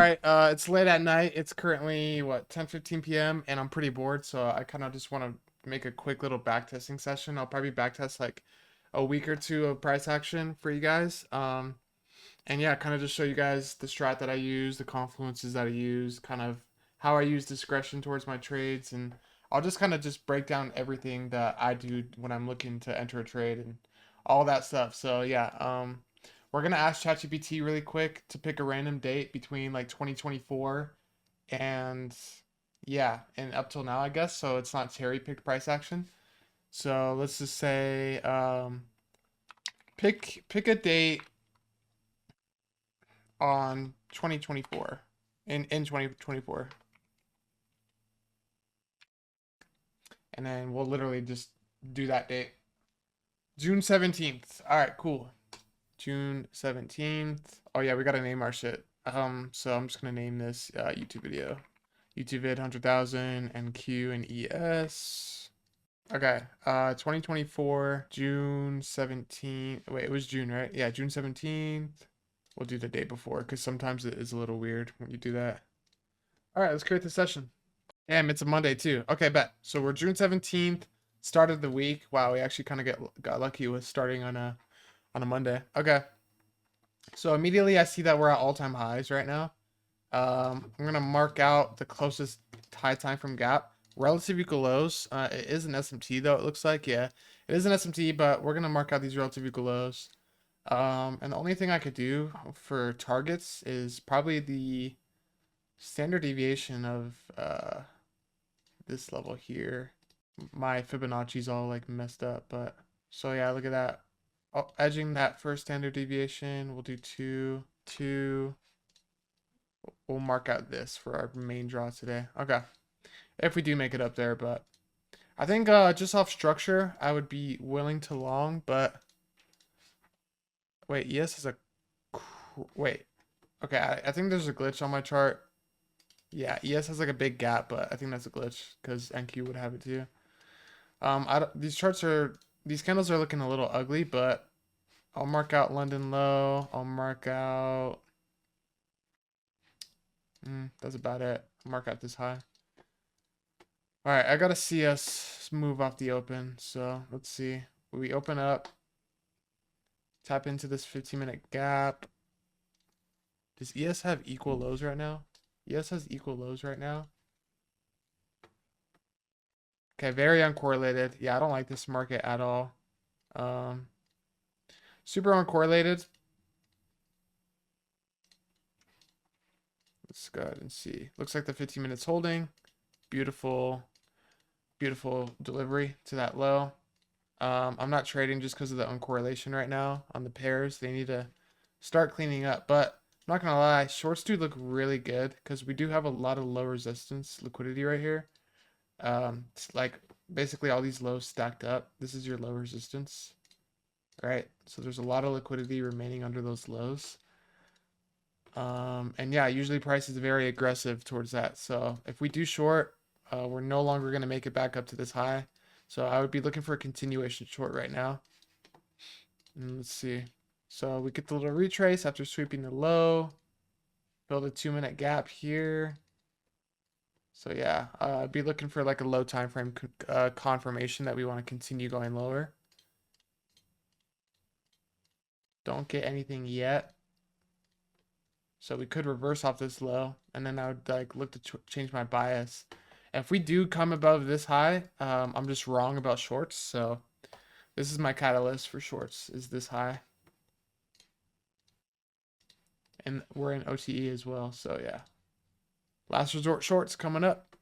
right, it's late at night. It's currently what 10:15 p.m. and I'm pretty bored, so I kind of just want to make a quick little backtesting session. I'll probably backtest like a week or two of price action for you guys. And yeah, kind of just show you guys the strat that I use, the confluences that I use, kind of how I use discretion towards my trades, and I'll just kind of just break down everything that I do when I'm looking to enter a trade and all that stuff. So yeah, we're gonna ask ChatGPT really quick to pick a random date between like 2024 and yeah, and up till now, I guess. So it's not cherry picked price action. So let's just say pick a date on 2024 in 2024, and then we'll literally just do that date. June 17th. All right, cool. June 17th. Oh yeah, we gotta name our shit. So I'm just gonna name this YouTube video. YouTube vid 100,000 and Q and ES. Okay, 2024, June 17th. Wait, it was June, right? Yeah, June 17th. We'll do the day before because sometimes it is a little weird when you do that. All right, let's create the session. Damn, it's a Monday too. Okay, bet. So we're June 17th, start of the week. Wow, we actually kind of got lucky with starting on a Monday. Okay. So immediately I see that we're at all-time highs right now. I'm gonna mark out the closest high time from gap. Relative equal lows. It is an SMT though, it looks like. Yeah, it is an SMT, but we're gonna mark out these relative equal lows. And the only thing I could do for targets is probably the standard deviation of this level here. My Fibonacci's all like messed up, but so yeah, look at that. Oh, edging that first standard deviation. We'll do 2, 2. We'll mark out this for our main draw today. Okay. If we do make it up there, but I think just off structure, I would be willing to long, but wait, ES is a wait. Okay, I think there's a glitch on my chart. Yeah, ES has like a big gap, but I think that's a glitch because NQ would have it too. These candles are looking a little ugly, but I'll mark out London low. I'll mark out. That's about it. I'll mark out this high. All right, I gotta see us move off the open. So let's see. We open up, tap into this 15-minute gap. Does ES have equal lows right now? ES has equal lows right now. Okay, very uncorrelated. Yeah, I don't like this market at all. Um, super uncorrelated. Let's go ahead and see. Looks like the 15 minutes holding. Beautiful, beautiful delivery to that low. I'm not trading just because of the uncorrelation right now on the pairs. They need to start cleaning up. But I'm not gonna lie, shorts do look really good because we do have a lot of low resistance liquidity right here. It's like basically all these lows stacked up. This is your low resistance, right? So there's a lot of liquidity remaining under those lows. And yeah, usually price is very aggressive towards that. So if we do short, we're no longer going to make it back up to this high. So I would be looking for a continuation short right now. And let's see. So we get the little retrace after sweeping the low. Build a 2-minute gap here. So yeah, I'd be looking for like a low time frame confirmation that we want to continue going lower. Don't get anything yet. So we could reverse off this low, and then I would like look to change my bias. If we do come above this high, I'm just wrong about shorts. So this is my catalyst for shorts, is this high. And we're in OTE as well, so yeah. Last resort shorts coming up.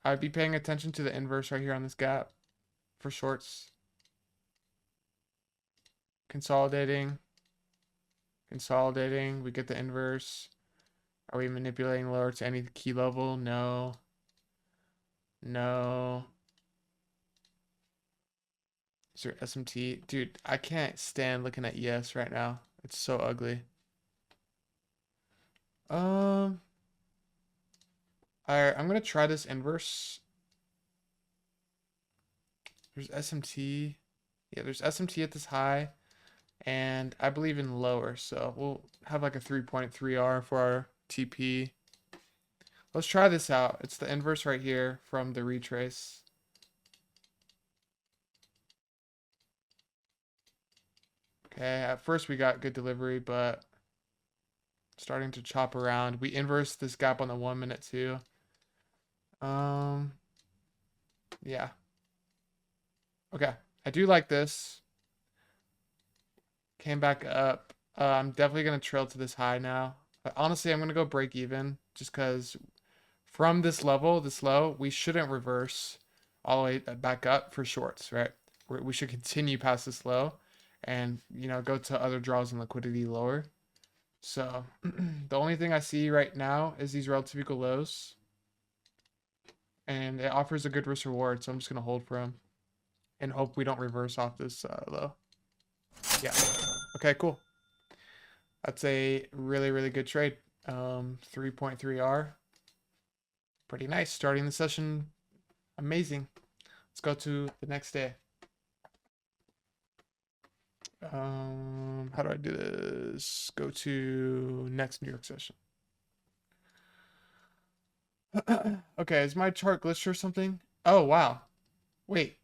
I'd be paying attention to the inverse right here on this gap for shorts. Consolidating. Consolidating. We get the inverse. Are we manipulating lower to any key level? No. No. Is there SMT? Dude, I can't stand looking at ES right now. It's so ugly. Alright, I'm gonna try this inverse. There's SMT. Yeah, there's SMT at this high. And I believe in lower, so we'll have like a 3.3R for our TP. Let's try this out. It's the inverse right here from the retrace. Okay, at first we got good delivery, but starting to chop around. We inverse this gap on the 1 minute too. Yeah. Okay, I do like this. Came back up. I'm definitely gonna trail to this high now. But honestly, I'm gonna go break even just because from this level, this low, we shouldn't reverse all the way back up for shorts, right? We should continue past this low and, go to other draws and liquidity lower. So the only thing I see right now is these relative equal lows, and it offers a good risk reward. So I'm just going to hold for them and hope we don't reverse off this low. Yeah. Okay, cool. That's a really, really good trade. 3.3R. Pretty nice. Starting the session. Amazing. Let's go to the next day. How do I do this? Go to next New York session. Okay, is my chart glitched or something? Oh, wow. Wait.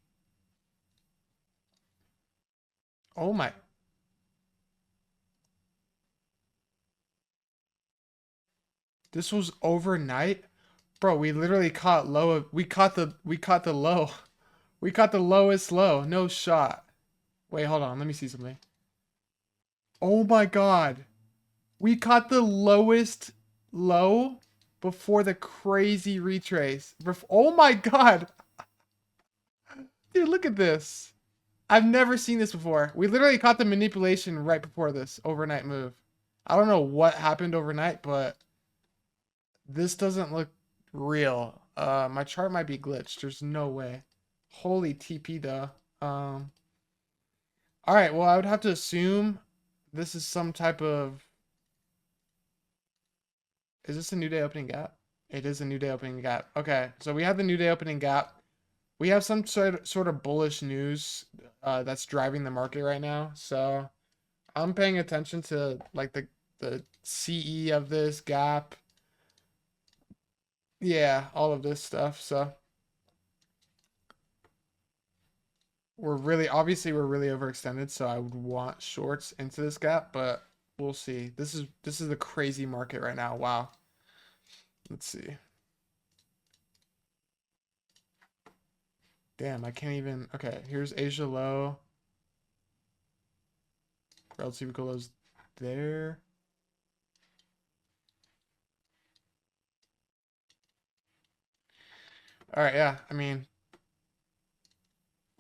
Oh my. This was overnight? Bro, we literally caught low. We caught the low. We caught the lowest low. No shot. Wait, hold on. Let me see something. Oh my god. We caught the lowest low before the crazy retrace. Oh my god. Dude, look at this. I've never seen this before. We literally caught the manipulation right before this overnight move. I don't know what happened overnight, but this doesn't look real. My chart might be glitched. There's no way. Holy TP though. All right. Well, I would have to assume this is some type of. Is this a new day opening gap? It is a new day opening gap. Okay, so we have the new day opening gap. We have some sort of bullish news that's driving the market right now. So I'm paying attention to like the CE of this gap. Yeah, all of this stuff. So we're really overextended, so I would want shorts into this gap, but we'll see. This is a crazy market right now. Wow. Let's see. Damn, I can't even. Okay, here's Asia low. Relative equal lows there. All right, yeah. I mean,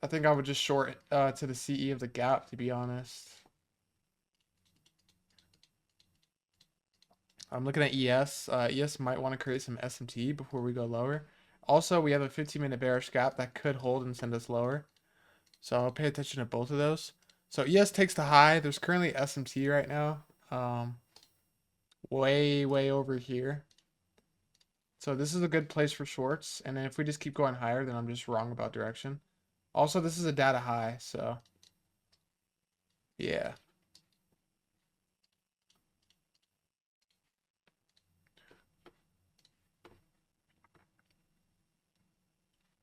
I think I would just short to the CE of the gap, to be honest. I'm looking at ES. ES might want to create some SMT before we go lower. Also, we have a 15-minute bearish gap that could hold and send us lower. So I'll pay attention to both of those. So ES takes the high. There's currently SMT right now. Way, way over here. So this is a good place for shorts. And then if we just keep going higher, then I'm just wrong about direction. Also, this is a data high, so yeah.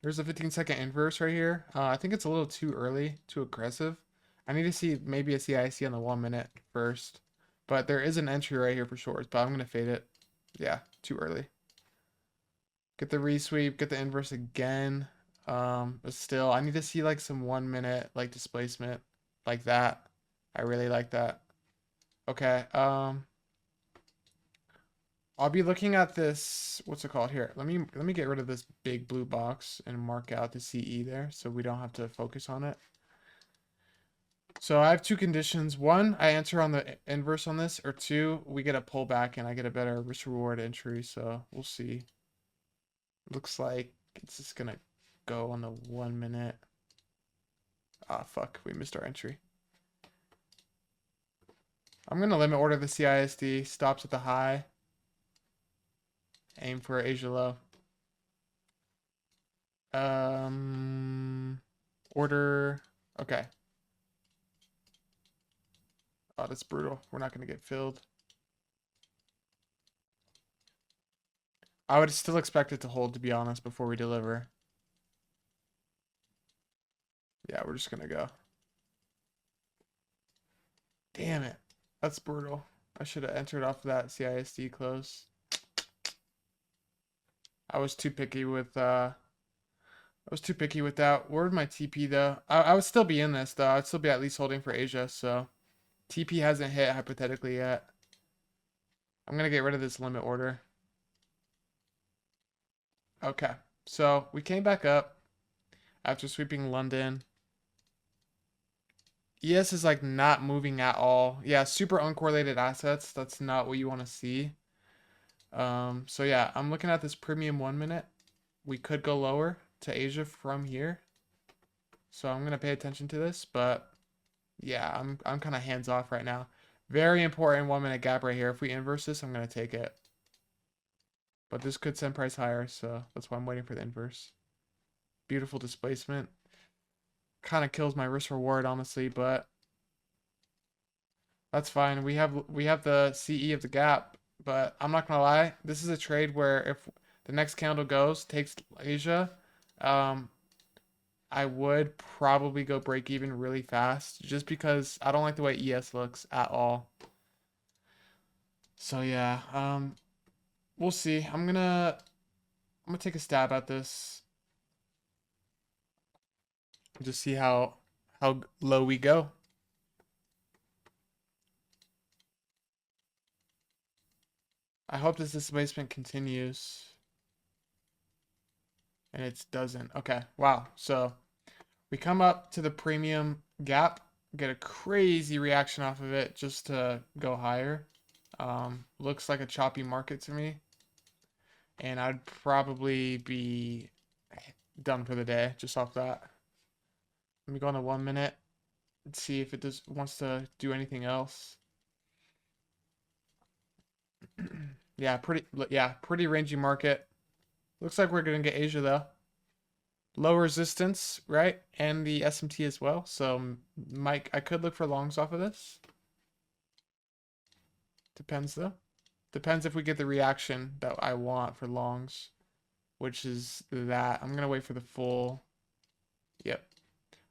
There's a 15-second inverse right here. I think it's a little too early, too aggressive. I need to see maybe a CIC on the 1 minute first. But there is an entry right here for shorts, but I'm going to fade it. Yeah, too early. Get the resweep, get the inverse again. But still, I need to see like some 1 minute like displacement like that. I really like that. Okay. I'll be looking at this. What's it called here? Let me get rid of this big blue box and mark out the CE there so we don't have to focus on it. So I have two conditions. One, I answer on the inverse on this, or two, we get a pullback and I get a better risk reward entry. So we'll see. Looks like it's just gonna go on the 1 minute. Ah, fuck, we missed our entry. I'm gonna limit order the CISD, stops at the high. Aim for Asia low. Order. Okay. Oh, that's brutal. We're not going to get filled. I would still expect it to hold, to be honest, before we deliver. Yeah, we're just going to go. Damn it. That's brutal. I should have entered off that CISD close. I was too picky with that. Where would my TP though? I would still be in this though. I'd still be at least holding for Asia, so TP hasn't hit hypothetically yet. I'm gonna get rid of this limit order. Okay. So we came back up after sweeping London. ES is like not moving at all. Yeah, super uncorrelated assets. That's not what you want to see. So yeah, I'm looking at this premium 1 minute. We could go lower to Asia from here. So I'm gonna pay attention to this, but yeah, I'm kind of hands off right now. Very important 1 minute gap right here. If we inverse this, I'm gonna take it. But this could send price higher, so that's why I'm waiting for the inverse. Beautiful displacement. Kind of kills my risk reward, honestly, but that's fine. We have the CE of the gap, but I'm not gonna lie. This is a trade where if the next candle takes Asia, um, I would probably go break even really fast, just because I don't like the way ES looks at all. So yeah, we'll see. I'm gonna take a stab at this. Just see how low we go. I hope this displacement continues. And it doesn't. Okay, wow. So we come up to the premium gap, get a crazy reaction off of it just to go higher. Looks like a choppy market to me. And I'd probably be done for the day just off that. Let me go on the 1 minute and see if it wants to do anything else. Pretty rangy market. Looks like we're gonna get Asia though. Low resistance, right? And the SMT as well. So Mike, I could look for longs off of this. Depends though. Depends if we get the reaction that I want for longs, which is that. I'm gonna wait for the full. Yep.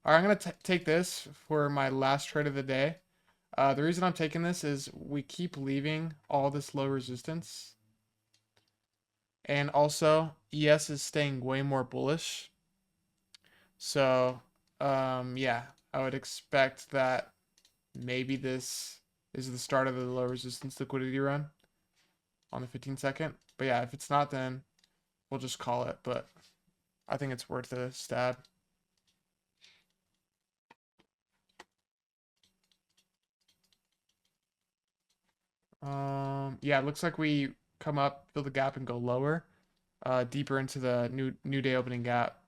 All right, I'm gonna take this for my last trade of the day. The reason I'm taking this is we keep leaving all this low resistance. And also, ES is staying way more bullish. So, yeah, I would expect that maybe this is the start of the low resistance liquidity run on the 15-second. But yeah, if it's not, then we'll just call it. But I think it's worth a stab. Yeah, it looks like we come up, fill the gap, and go lower, deeper into the new day opening gap.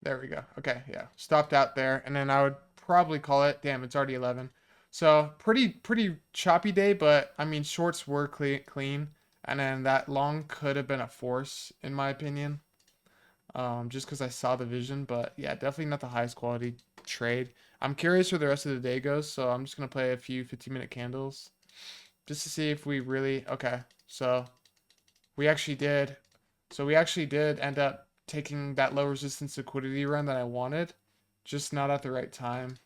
There we go. Okay, yeah. Stopped out there, and then I would probably call it. Damn, it's already 11. So pretty choppy day, but I mean shorts were clean, and then that long could have been a force in my opinion. Just because I saw the vision, but yeah, definitely not the highest quality trade. I'm curious where the rest of the day goes, so I'm just gonna play a few 15-minute candles just to see if we really. Okay, so we actually did. So we actually did end up taking that low resistance liquidity run that I wanted, just not at the right time.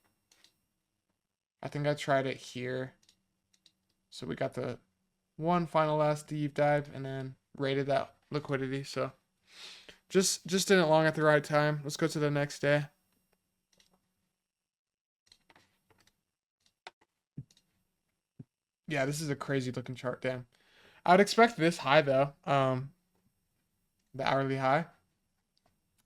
I think I tried it here. So we got the one final last deep dive and then rated that liquidity. So just didn't long at the right time. Let's go to the next day. Yeah, this is a crazy looking chart, damn. I would expect this high though. The hourly high.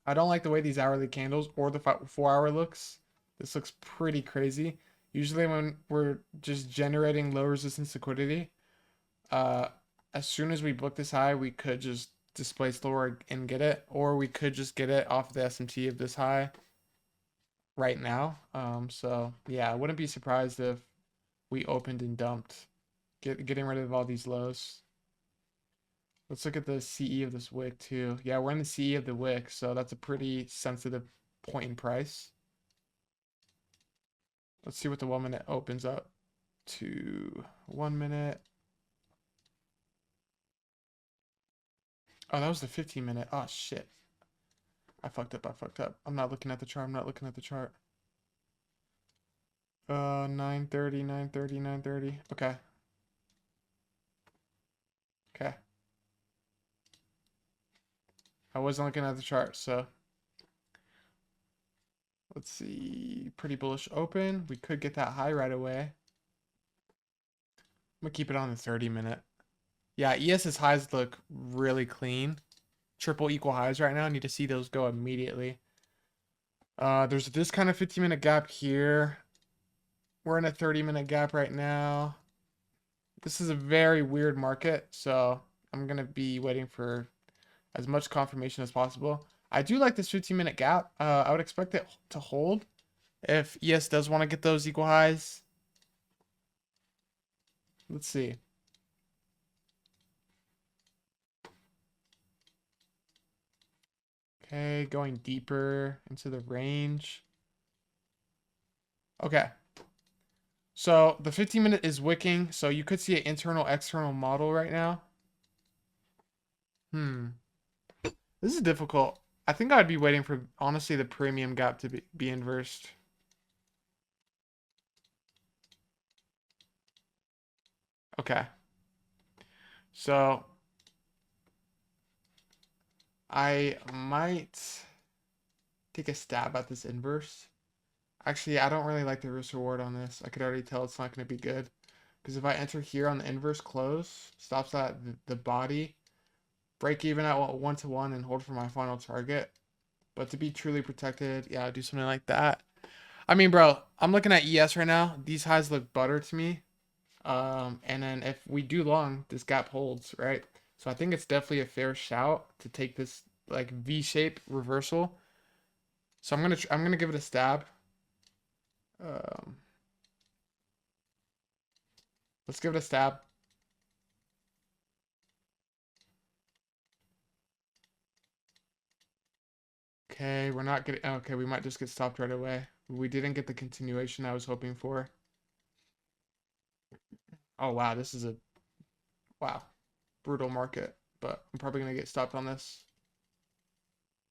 I don't like the way these hourly candles or the 4 hour looks. This looks pretty crazy. Usually when we're just generating low resistance liquidity, uh, as soon as we book this high, we could just displace lower and get it, or we could just get it off the SMT of this high right now. So yeah, I wouldn't be surprised if we opened and dumped, getting rid of all these lows. Let's look at the CE of this wick too. Yeah, we're in the CE of the wick, so that's a pretty sensitive point in price. Let's see what the 1 minute opens up to. 1 minute. Oh, that was the 15 minute. Oh shit. I fucked up. I fucked up. I'm not looking at the chart. I'm not looking at the chart. 9:30, 9:30, 9:30. Okay. Okay. I wasn't looking at the chart, so let's see. Pretty bullish open. We could get that high right away. I'm gonna keep it on the 30 minute. Yeah, ES's highs look really clean. Triple equal highs right now. I need to see those go immediately. There's this kind of 15-minute gap here. We're in a 30-minute gap right now. This is a very weird market, so I'm gonna be waiting for as much confirmation as possible. I do like this 15-minute gap. I would expect it to hold if ES does want to get those equal highs. Let's see. Okay, going deeper into the range. Okay. So the 15-minute is wicking, so you could see an internal external model right now. This is difficult. I think I'd be waiting for, honestly, the premium gap to be inversed. Okay. So I might take a stab at this inverse. Actually, I don't really like the risk reward on this. I could already tell it's not going to be good. Because if I enter here on the inverse close, stops at the body, break even at 1-to-1 and hold for my final target. But to be truly protected, yeah, I'll do something like that. I mean, bro, I'm looking at ES right now. These highs look butter to me. And then if we do long, this gap holds, right? So I think it's definitely a fair shout to take this like V-shape reversal. So I'm gonna give it a stab. Um, let's give it a stab. Okay, we're not getting. Okay, we might just get stopped right away. We didn't get the continuation I was hoping for. Oh wow, this is a wow brutal market, but I'm probably gonna get stopped on this.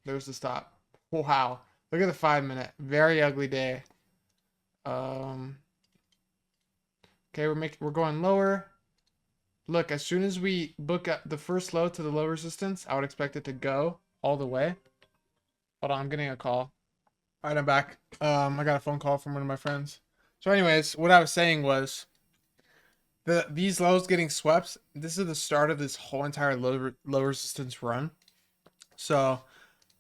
There's the stop. Wow, look at the 5 minute. Very ugly day. Um, okay, we're going lower. Look, as soon as we book up the first low to the low resistance, I would expect it to go all the way. Hold on, I'm getting a call. All right, I'm back. I got a phone call from one of my friends. So, anyways, what I was saying was these lows getting swept. This is the start of this whole entire low resistance run. So,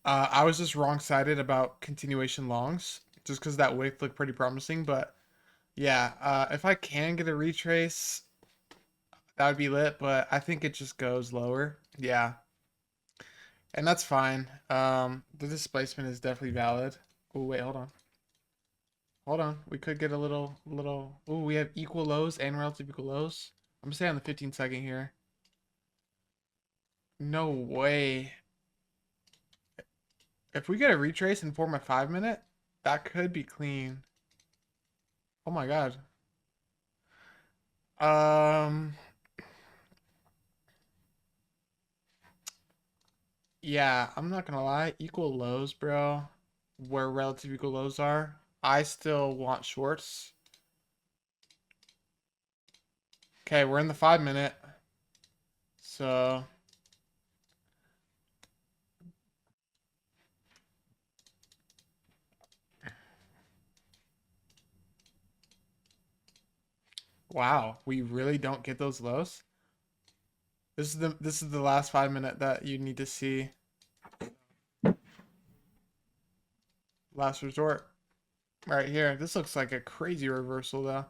I was just wrong sided about continuation longs, just because that wick looked pretty promising. But yeah, if I can get a retrace, that would be lit. But I think it just goes lower. Yeah. And that's fine. The displacement is definitely valid. Oh, wait, hold on. Hold on. We could get a little. Oh, we have equal lows and relative equal lows. I'm gonna stay on the 15-second here. No way. If we get a retrace and form a 5 minute, that could be clean. Oh my God. Um, yeah, I'm not gonna lie. Equal lows, bro. Where relative equal lows are. I still want shorts. Okay, we're in the 5 minute. So wow, we really don't get those lows. This is the last 5 minute that you need to see. Last resort. Right here. This looks like a crazy reversal though.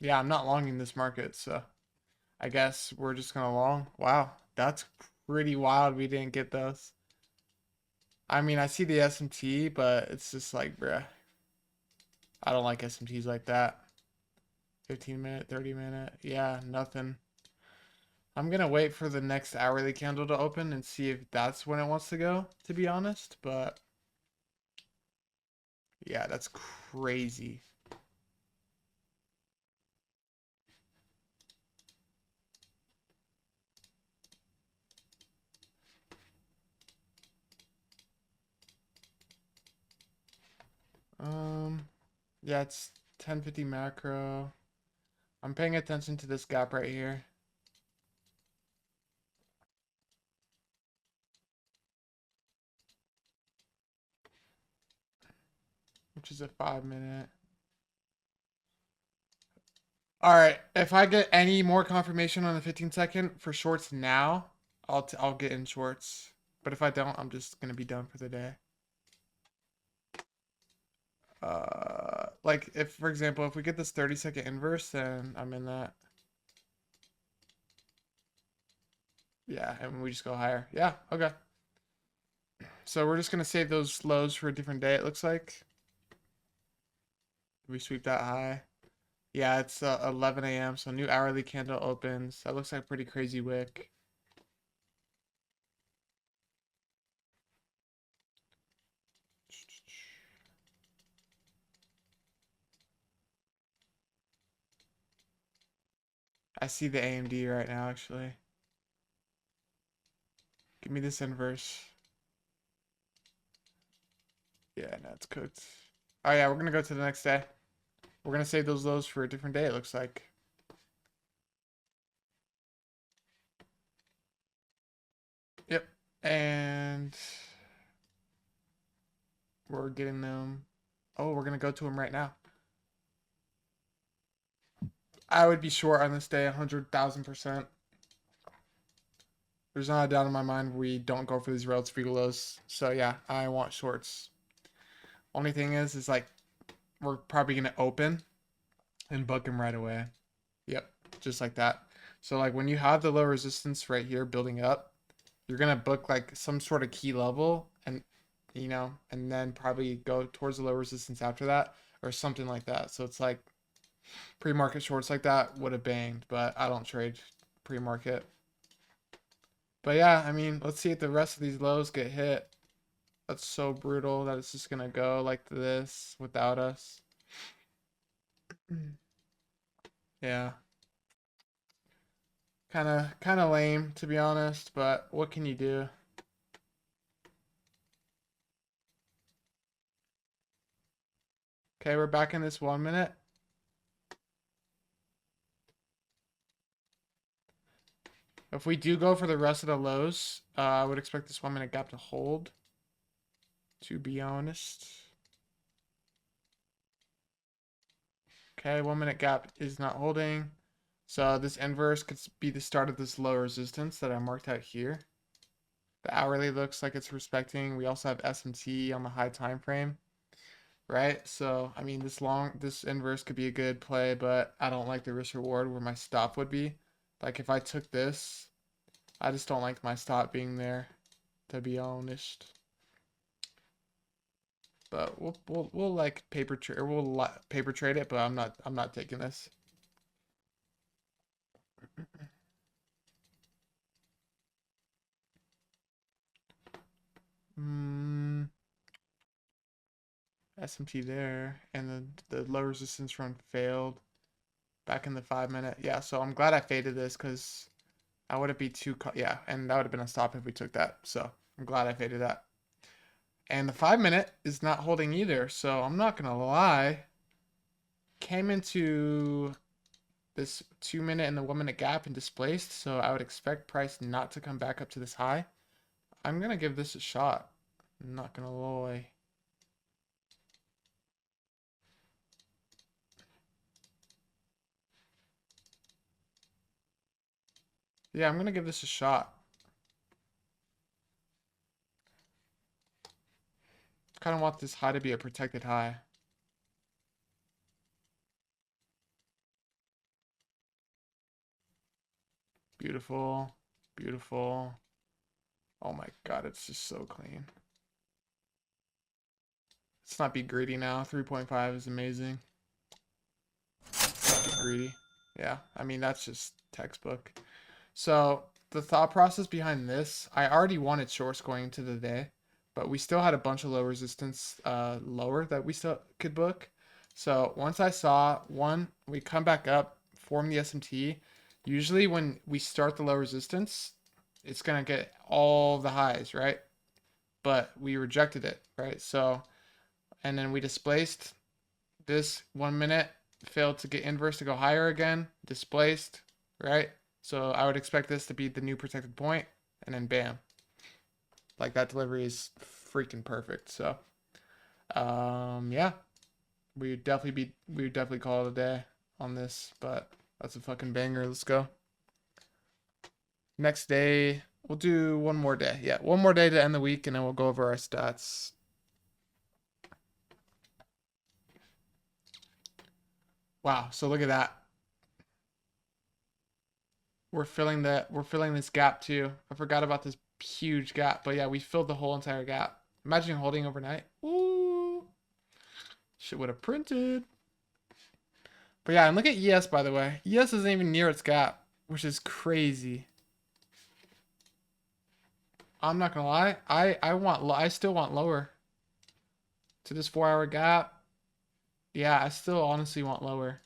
Yeah, I'm not longing this market, so I guess we're just gonna long. Wow, that's pretty wild we didn't get those. I mean, I see the SMT, but it's just like, bruh, I don't like SMTs like that. 15 minute, 30 minute. Yeah, nothing. I'm gonna wait for the next hourly candle to open and see if that's when it wants to go, to be honest. But yeah, that's crazy. Yeah, it's 1050 macro. I'm paying attention to this gap right here, which is a 5 minute. All right, if I get any more confirmation on the 15-second for shorts now, I'll get in shorts. But if I don't, I'm just gonna be done for the day. Like if, for example, if we get this 30-second inverse, then I'm in that. Yeah, and we just go higher. Yeah, okay. So we're just gonna save those lows for a different day, it looks like. We sweep that high. Yeah, it's 11 a.m. So new hourly candle opens. That looks like a pretty crazy wick. I see the AMD right now, actually. Give me this inverse. Yeah, no, it's cooked. Oh yeah, we're gonna go to the next day. We're gonna save those lows for a different day, it looks like. Yep. And we're getting them. Oh, we're gonna go to them right now. I would be short on this day 100,000%. There's not a doubt in my mind we don't go for these relative lows. So yeah, I want shorts. Only thing is like we're probably gonna open and book him right away. Yep, just like that. So like when you have the low resistance right here building up, you're gonna book like some sort of key level and and then probably go towards the low resistance after that or something like that. So it's like pre-market shorts like that would have banged, but I don't trade pre-market. But yeah, I mean, let's see if the rest of these lows get hit. That's so brutal that it's just gonna go like this without us. Yeah. Kind of lame to be honest, but what can you do? Okay, we're back in this 1 minute. If we do go for the rest of the lows, I would expect this 1 minute gap to hold, to be honest. Okay, 1 minute gap is not holding. So this inverse could be the start of this low resistance that I marked out here. The hourly looks like it's respecting. We also have SMT on the high time frame, right? So I mean, this inverse could be a good play, but I don't like the risk reward where my stop would be. Like if I took this, I just don't like my stop being there, to be honest. But we'll like paper trade, or we'll paper trade it, but I'm not taking this. SMT there, and then the low resistance run failed back in the 5 minute. Yeah, so I'm glad I faded this because I wouldn't be too, yeah, and that would have been a stop if we took that. So I'm glad I faded that. And the 5 minute is not holding either, so I'm not gonna lie. Came into this 2 minute and the 1 minute gap and displaced, so I would expect price not to come back up to this high. I'm gonna give this a shot. I'm not gonna lie. Yeah, I'm gonna give this a shot. Kind of want this high to be a protected high. Beautiful. Beautiful. Oh my god, it's just so clean. Let's not be greedy now. 3.5 is amazing. greedy. Yeah, I mean, that's just textbook. So the thought process behind this, I already wanted shorts going into the day, but we still had a bunch of low resistance lower that we still could book. So once I saw one, we come back up, form the SMT. Usually when we start the low resistance, it's gonna get all the highs, right? But we rejected it, right? So, and then we displaced this 1 minute, failed to get inverse to go higher again, displaced, right? So I would expect this to be the new protected point, and then bam. Like that delivery is freaking perfect. So yeah. We would definitely call it a day on this, but that's a fucking banger. Let's go. Next day, we'll do one more day. Yeah, one more day to end the week, and then we'll go over our stats. Wow, so look at that. We're filling this gap too. I forgot about this huge gap, but yeah, we filled the whole entire gap. Imagine holding overnight. Ooh. Shit would have printed. But yeah, and look at ES, by the way. ES isn't even near its gap, which is crazy. I'm not gonna lie. I still want lower to this 4 hour gap. Yeah, I still honestly want lower.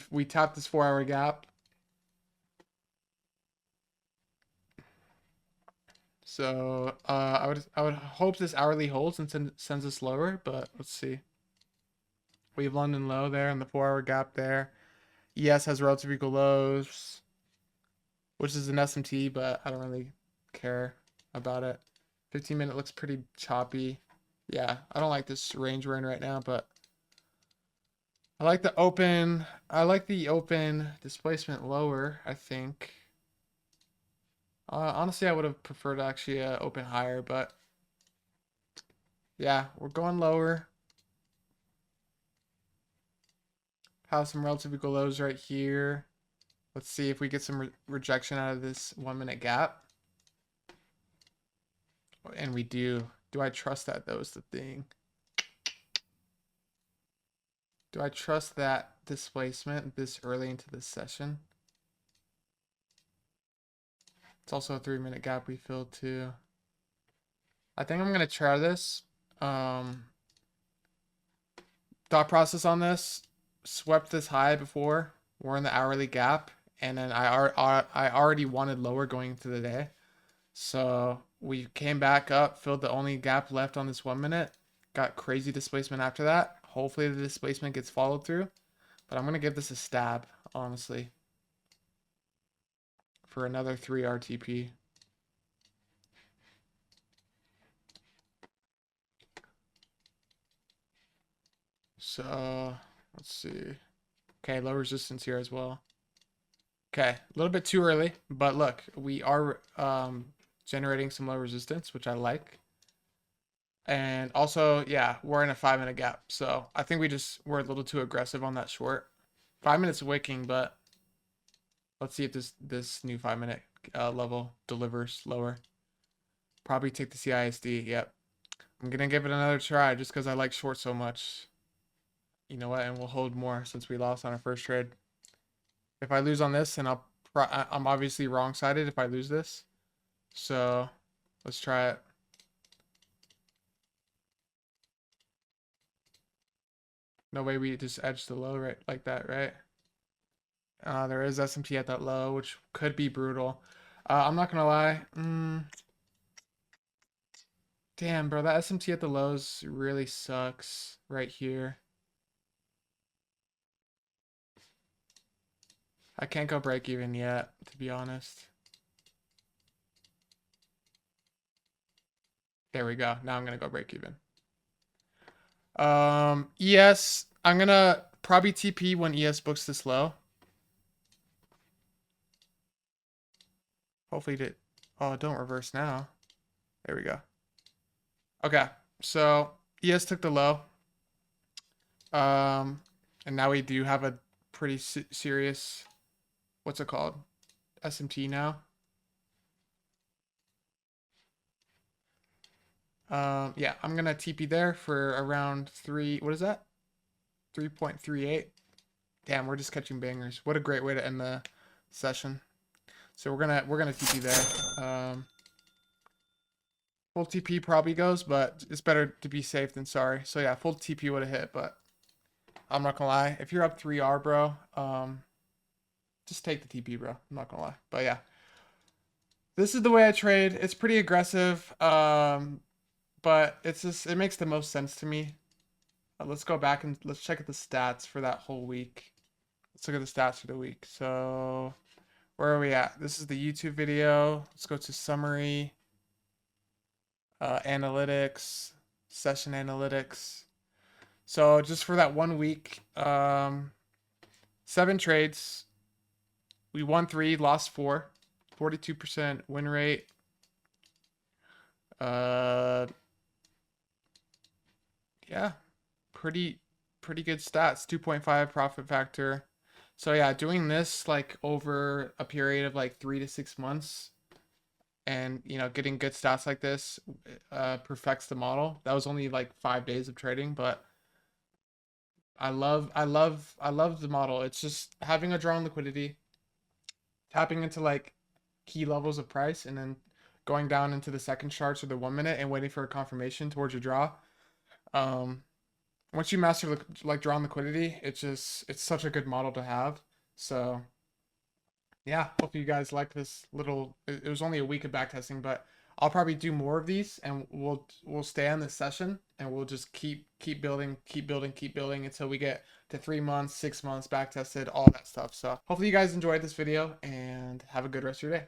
We tapped this 4 hour gap. So I would hope this hourly holds and sends us lower, but let's see. We have London low there and the 4 hour gap there. ES has relative equal lows, which is an SMT, but I don't really care about it. 15-minute looks pretty choppy. Yeah, I don't like this range we're in right now, but I like the open. I like the open displacement lower, I think. Honestly, I would have preferred actually open higher, but yeah, we're going lower. Have some relative equal lows right here. Let's see if we get some rejection out of this 1 minute gap. And we do. Do I trust that, though, is the thing. Do I trust that displacement this early into this session? It's also a 3 minute gap we filled too. I think I'm going to try this. Thought process on this. Swept this high before. We're in the hourly gap. And then I already wanted lower going into the day. So we came back up, filled the only gap left on this 1 minute. Got crazy displacement after that. Hopefully the displacement gets followed through. But I'm going to give this a stab, honestly. For another 3 RTP. So, let's see. Okay, low resistance here as well. Okay, a little bit too early, but look, we are generating some low resistance, which I like. And also, yeah, we're in a 5 minute gap. So I think we're a little too aggressive on that short. 5 minutes wicking, but let's see if this new 5 minute level delivers lower. Probably take the CISD. Yep. I'm gonna give it another try just because I like short so much. You know what? And we'll hold more since we lost on our first trade. If I lose on this, then I'm obviously wrong sided if I lose this. So let's try it. No way we just edged the low right like that, right? There is SMT at that low, which could be brutal. I'm not gonna lie. Damn, bro, that SMT at the lows really sucks right here. I can't go break even yet, to be honest. There we go. Now I'm gonna go break even. ES, I'm gonna probably TP when ES books this low. Hopefully it. Oh, don't reverse now. There we go. Okay, so ES took the low. And now we do have a pretty serious, what's it called? SMT now. Yeah, I'm gonna TP there for around three. What is that? 3.38. Damn, we're just catching bangers. What a great way to end the session. So we're gonna TP there. Full TP probably goes, but it's better to be safe than sorry. So yeah, full TP would have hit, but I'm not gonna lie. If you're up 3R, bro, just take the TP, bro. I'm not gonna lie. But yeah, this is the way I trade. It's pretty aggressive, but it's just it makes the most sense to me. Let's go back and let's check at the stats for that whole week. Let's look at the stats for the week. So where are we at? This is the YouTube video. Let's go to summary, analytics, session analytics. So just for that 1 week, 7 trades. We won 3, lost 4, 42% win rate. Yeah, pretty good stats. 2.5 profit factor. So yeah, doing this like over a period of like 3 to 6 months, and getting good stats like this perfects the model. That was only like 5 days of trading, but I love the model. It's just having a drawn liquidity, tapping into like key levels of price, and then going down into the second charts or the 1 minute and waiting for a confirmation towards your draw. Um, Once you master like drawn liquidity, it's such a good model to have. So yeah, hope you guys like this little. It was only a week of backtesting, but I'll probably do more of these, and we'll stay on this session, and we'll just keep building, keep building until we get to 3 months, 6 months backtested, all that stuff. So hopefully you guys enjoyed this video, and have a good rest of your day.